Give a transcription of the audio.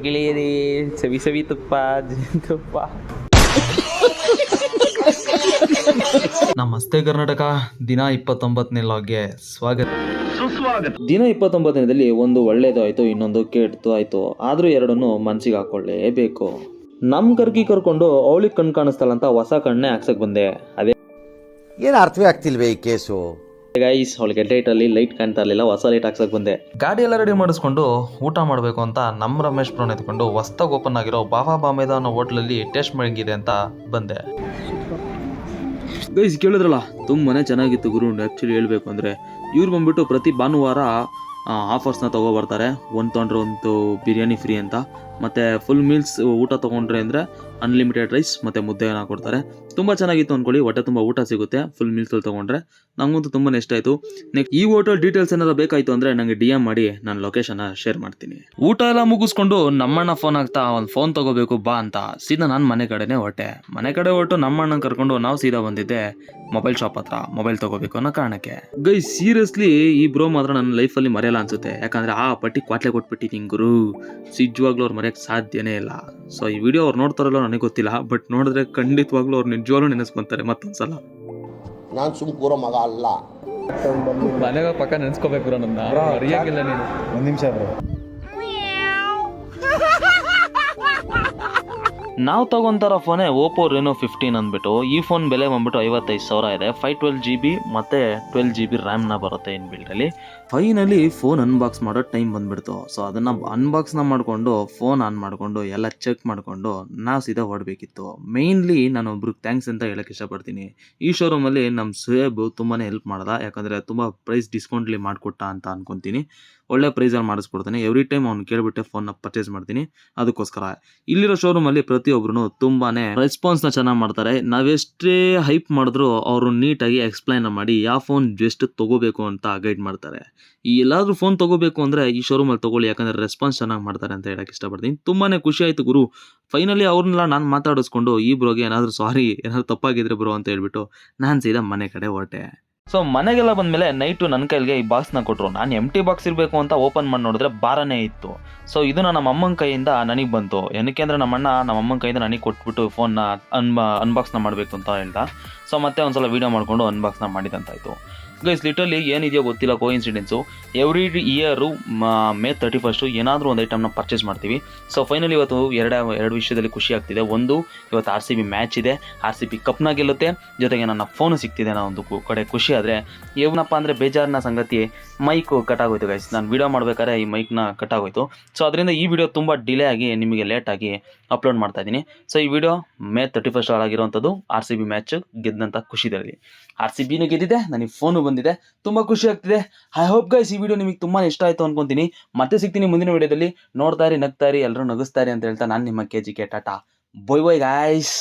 ಗೆಳೆಯರಿ, ಸವಿ ಸವಿ ತುಪ್ಪ, ಜೇನುತುಪ್ಪ. ನಮಸ್ತೆ ಕರ್ನಾಟಕ. ದಿನ 29ನೇ ಲಾಗ್ಗೆ ಸ್ವಾಗತ. ದಿನ 29ನೇದಲ್ಲಿ ಒಂದು ಒಳ್ಳೇದು ಆಯ್ತು, ಇನ್ನೊಂದು ಕೆಟ್ಟದ್ದು ಆಯ್ತು. ಆದ್ರೂ ಎರಡನ್ನು ಮನ್ಸಿಗೆ ಹಾಕೊಳ್ಳೇಬೇಕು. ನಮ್ ಕರ್ಕೊಂಡು ಅವಳಿಗೆ ಕಣ್ ಕಾಣಿಸ್ತಲ್ಲ ಅಂತ ಹೊಸ ಕಣ್ಣೆ ಹಾಕ್ಸಕ್ ಬಂದೆ. ಅದೇ ಏನು ಅರ್ಥವೇ ಆಗ್ತಿಲ್ವೇ ಈ ಕೇಸು. ಗೈಸ್, ಅವಳಿಗೆ ಲೈಟಲ್ಲಿ ಲೈಟ್ ಕಾಣ್ತಾ ಇರಲಿಲ್ಲ, ಹೊಸ ಲೈಟ್ ಹಾಕ್ಸಕ್ ಬಂದೆ. ಗಾಡಿ ಎಲ್ಲ ರೆಡಿ ಮಾಡಿಸ್ಕೊಂಡು ಊಟ ಮಾಡಬೇಕು ಅಂತ ನಮ್ಮ ರಮೇಶ್ ಬ್ರೋನ್ ಎತ್ಕೊಂಡು ಹೊಸ್ದಾಗಿ ಓಪನ್ ಆಗಿರೋ ಬಾಬಾ ಬಾಮೇದ ಅನ್ನೋ ಹೋಟ್ಲಲ್ಲಿ ಟೇಸ್ಟ್ ಮಾಡಂಗಿದೆ ಅಂತ ಬಂದೆ. ಗೈಸ್, ಕೇಳಿದ್ರಲ್ಲ, ತುಂಬಾನೇ ಚೆನ್ನಾಗಿತ್ತು ಗುರು. ಆ್ಯಕ್ಚುಲಿ ಹೇಳ್ಬೇಕು ಅಂದರೆ ಇವ್ರು ಬಂದ್ಬಿಟ್ಟು ಪ್ರತಿ ಭಾನುವಾರ ಆಫರ್ಸ್ನ ತೊಗೊಬರ್ತಾರೆ. ಒಂದು ತೊಗೊಂಡ್ರೆ ಒಂದು ಬಿರಿಯಾನಿ ಫ್ರೀ ಅಂತ, ಮತ್ತು ಫುಲ್ ಮೀಲ್ಸ್ ಊಟ ತೊಗೊಂಡ್ರೆ ಅಂದರೆ ಅನ್ಲಿಮಿಟೆಡ್ ರೈಸ್ ಮತ್ತು ಮುದ್ದೆನ ಕೊಡ್ತಾರೆ. ತುಂಬ ಚೆನ್ನಾಗಿತ್ತು ಅಂದ್ಕೊಳ್ಳಿ, ಹೊಟ್ಟೆ ತುಂಬ ಊಟ ಸಿಗುತ್ತೆ ಫುಲ್ ಮೀಲ್ಸಲ್ಲಿ ತೊಗೊಂಡ್ರೆ. ನನಗಂತೂ ತುಂಬಾ ಇಷ್ಟ ಆಯಿತು. ನೆಕ್ಸ್ಟ್ ಈ ಹೋಟೆಲ್ ಡೀಟೇಲ್ಸ್ ಏನಾದ್ರು ಬೇಕಾಯಿತು ಅಂದರೆ ನನಗೆ DM ಮಾಡಿ, ನಾನು ಲೊಕೇಶನ್ನ ಶೇರ್ ಮಾಡ್ತೀನಿ. ಊಟ ಎಲ್ಲ ಮುಗಿಸ್ಕೊಂಡು ನಮ್ಮಣ್ಣ ಫೋನ್ ಆಗ್ತಾ ಒಂದು ಫೋನ್ ತೊಗೋಬೇಕು ಬಾ ಅಂತ ಸೀದಾ ನಾನು ಮನೆ ಕಡೆನೇ ಹೊರಟು ನಮ್ಮಣ್ಣನ ಕರ್ಕೊಂಡು ನಾವು ಸೀದಾ ಬಂದಿದ್ದೆ ಮೊಬೈಲ್ ಶಾಪ್ ಹತ್ರ, ಮೊಬೈಲ್ ತೊಗೋಬೇಕು ಅನ್ನೋ ಕಾರಣಕ್ಕೆ. ಗೈಸ್, ಸೀರಿಯಸ್ಲಿ ಈ ಬ್ರೋ ಮಾತ್ರ ನನ್ನ ಲೈಫಲ್ಲಿ ಮರೆಯಲ್ಲ ಅನ್ಸುತ್ತೆ. ಯಾಕಂದರೆ ಆ ಪಟ್ಟಿ ಕ್ವಾಟ್ಲೆ ಕೊಟ್ಬಿಟ್ಟಿದ್ದೀನಿ ಗುರು, ನಿಜವಾಗ್ಲೂ ಅವ್ರು ಮರೆಯೋಕ್ಕೆ ಸಾಧ್ಯನೇ ಇಲ್ಲ. ಸೊ ಈ ವಿಡಿಯೋ ಅವ್ರು ನೋಡ್ತಾರಲ್ಲ ನನಗೆ ಗೊತ್ತಿಲ್ಲ, ಬಟ್ ನೋಡಿದ್ರೆ ಖಂಡಿತವಾಗ್ಲೂ ಅವ್ರು ನಿಜವಾಗ್ಲೂ ನೆನೆಸ್ಕೊಂತಾರೆ ಮತ್ತೊಂದ್ಸಲ. ನಾನು ಸುಮ್ ಕೂರೋ ಮಗ ಅಲ್ಲ. ಮನೆಗೆ ಪಕ್ಕ ನೆನೆಸ್ಕೋಬೇಕು ನನ್ನ, ಮರೆಯಾಗಿಲ್ಲ ನೀನು. ಒಂದು ನಿಮಿಷ ಬ್ರೋ. ನಾವು ತಗೊಂತಾರ ಫೋನೇ ಓಪೋ ರೆನೋ 15 ಅಂದ್ಬಿಟ್ಟು. ಈ ಫೋನ್ ಬೆಲೆ ಬಂದ್ಬಿಟ್ಟು 55,000 ಇದೆ. 512GB ಮತ್ತು 12GB ರ್ಯಾಮ್ನ ಬರುತ್ತೆ ಇನ್ ಬಿಲ್ಡಲ್ಲಿ. ಫೈನಲಿ ಫೋನ್ ಅನ್ಬಾಕ್ಸ್ ಮಾಡೋ ಟೈಮ್ ಬಂದ್ಬಿಡ್ತು. ಸೊ ಅದನ್ನು ಅನ್ಬಾಕ್ಸ್ನ ಮಾಡಿಕೊಂಡು ಫೋನ್ ಆನ್ ಮಾಡಿಕೊಂಡು ಎಲ್ಲ ಚೆಕ್ ಮಾಡಿಕೊಂಡು ನಾವು ಸೀದಾ ಹೊರಡಬೇಕಿತ್ತು. ಮೇಯ್ನ್ಲಿ ನಾನು ಒಬ್ರಿಗೆ ಥ್ಯಾಂಕ್ಸ್ ಅಂತ ಹೇಳೋಕ್ಕೆ ಇಷ್ಟಪಡ್ತೀನಿ. ಈ ಶೋರೂಮಲ್ಲಿ ನಮ್ಮ ಸುಹೇಬ್ ತುಂಬಾ ಹೆಲ್ಪ್ ಮಾಡ್ದ. ಯಾಕಂದರೆ ತುಂಬ ಪ್ರೈಸ್ ಡಿಸ್ಕೌಂಟ್ಲಿ ಮಾಡಿಕೊಟ್ಟ ಅಂತ ಅನ್ಕೊತೀನಿ. ಒಳ್ಳೆ ಪ್ರೈಸಲ್ಲಿ ಮಾಡಿಸ್ಕೊಡ್ತಾನೆ. ಎವ್ರಿ ಟೈಮ್ ಅವ್ನು ಕೇಳಿಬಿಟ್ಟೆ ಫೋನ್ನ ಪರ್ಚೇಸ್ ಮಾಡ್ತೀನಿ. ಅದಕ್ಕೋಸ್ಕರ ಇಲ್ಲಿರೋ ಶೋರೂಮಲ್ಲಿ ಪ್ರತಿಯೊಬ್ಬರು ತುಂಬಾ ರೆಸ್ಪಾನ್ಸ್ನ ಚೆನ್ನಾಗಿ ಮಾಡ್ತಾರೆ. ನಾವೆಷ್ಟೇ ಹೈಪ್ ಮಾಡಿದ್ರು ಅವರು ನೀಟಾಗಿ ಎಕ್ಸ್ಪ್ಲೈನ್ ಮಾಡಿ ಯಾವ ಫೋನ್ ಎಷ್ಟು ತೊಗೋಬೇಕು ಅಂತ ಗೈಡ್ ಮಾಡ್ತಾರೆ. ಈ ಎಲ್ಲಾದರೂ ಫೋನ್ ತೊಗೋಬೇಕು ಅಂದರೆ ಈ ಶೋರೂಮಲ್ಲಿ ತೊಗೊಳ್ಳಿ, ಯಾಕಂದರೆ ರೆಸ್ಪಾನ್ಸ್ ಚೆನ್ನಾಗಿ ಮಾಡ್ತಾರೆ ಅಂತ ಹೇಳಕ್ಕೆ ಇಷ್ಟಪಡ್ತೀನಿ. ತುಂಬಾ ಖುಷಿ ಆಯಿತು ಗುರು. ಫೈನಲಿ ಅವ್ರನ್ನೆಲ್ಲ ನಾನು ಮಾತಾಡಿಸ್ಕೊಂಡು ಈ ಬ್ರೋಗೆ ಏನಾದರೂ ತಪ್ಪಾಗಿದ್ರೆ ಬ್ರೋ ಅಂತ ಹೇಳ್ಬಿಟ್ಟು ನಾನು ಸೀದಾ ಮನೆ ಕಡೆ ಹೊರಟೆ. ಸೊ ಮನೆಗೆಲ್ಲ ಬಂದಮೇಲೆ ನೈಟು ನನ್ನ ಕೈಲಿಗೆ ಈ ಬಾಕ್ಸ್ನ ಕೊಟ್ಟರು. ನಾನು ಎಂಟಿ ಬಾಕ್ಸ್ ಇರಬೇಕು ಅಂತ ಓಪನ್ ಮಾಡಿ ನೋಡಿದ್ರೆ ಬಾರನೇ ಇತ್ತು. ಸೊ ಇದು ನಮ್ಮ ಅಮ್ಮನ ಕೈಯಿಂದ ನನಗೆ ಬಂತು. ಏನಕ್ಕೆ ಅಂದರೆ ನಮ್ಮ ಅಮ್ಮನ ಕೈಯಿಂದ ನನಗೆ ಕೊಟ್ಬಿಟ್ಟು ಫೋನ್ನ ಅನ್ಬಾಕ್ಸ್ನ ಮಾಡಬೇಕು ಅಂತ ಹೇಳ್ದ. ಸೊ ಮತ್ತೆ ಒಂದು ಸಲ ವೀಡಿಯೋ ಮಾಡಿಕೊಂಡು ಅನ್ಬಾಕ್ಸ್ನ ಮಾಡಿದಂತಾಯಿತು. ಗೈಸ್, ಲಿಟರಲಿ ಏನಿದೆಯೋ ಗೊತ್ತಿಲ್ಲ, ಕೋಇನ್ಸಿಡೆನ್ಸು. ಎವ್ರಿ ಇಯರು May 31 ಏನಾದರೂ ಒಂದು ಐಟಮ್ನ ಪರ್ಚೇಸ್ ಮಾಡ್ತೀವಿ. ಸೊ ಫೈನಲಿ ಇವತ್ತು ಎರಡು ವಿಷಯದಲ್ಲಿ ಖುಷಿ ಆಗ್ತಿದೆ. ಒಂದು, ಇವತ್ತು RCB ಮ್ಯಾಚ್ ಇದೆ, RCB ಕಪ್ನ ಗೆಲ್ಲುತ್ತೆ, ಜೊತೆಗೆ ನನ್ನ ಫೋನು ಸಿಗ್ತಿದೆ ಅನ್ನೋ ಒಂದು ಕಡೆ ಖುಷಿ. ಆದರೆ ಏನಪ್ಪ ಅಂದರೆ ಬೇಜಾರಿನ ಸಂಗತಿ, ಮೈಕು ಕಟ್ಟಾಗೋಯ್ತು ಗೈಸ್. ನಾನು ವೀಡಿಯೋ ಮಾಡಬೇಕಾದ್ರೆ ಈ ಮೈಕ್ನ ಕಟ್ಟಾಗೋಯ್ತು. ಸೊ ಅದರಿಂದ ಈ ವಿಡಿಯೋ ತುಂಬ ಡಿಲೇ ಆಗಿ ನಿಮಗೆ ಲೇಟಾಗಿ ಅಪ್ಲೋಡ್ ಮಾಡ್ತಾ ಇದ್ದೀನಿ. ಸೊ ಈ ವಿಡಿಯೋ May 31 ಆಗಿರೋವಂಥದ್ದು RCB ಮ್ಯಾಚ್ ಗೆದ್ದಂಥ ಖುಷಿದಲ್ಲಿ. RCBನೂ ಗೆದ್ದಿದೆ, ನನಗೆ ಫೋನು ಬಂದಿದೆ, ತುಂಬ ಖುಷಿ ಆಗ್ತಿದೆ. ಐ ಹೋಪ್ ಗೈಸ್ ಈ ವಿಡಿಯೋ ನಿಮಗೆ ತುಂಬಾ ಇಷ್ಟ ಆಯಿತು ಅನ್ಕೊತೀನಿ. ಮತ್ತೆ ಸಿಗ್ತೀನಿ ಮುಂದಿನ ವಿಡಿಯೋದಲ್ಲಿ. ನೋಡ್ತಾ ಇರಿ, ನಗ್ತಾ ಇರಿ, ಎಲ್ಲರೂ ನಗಿಸ್ತಾ ಇರಿ ಅಂತ ಹೇಳ್ತಾ ನಾನು ನಿಮ್ಮ KGK Tata. Bye bye guys.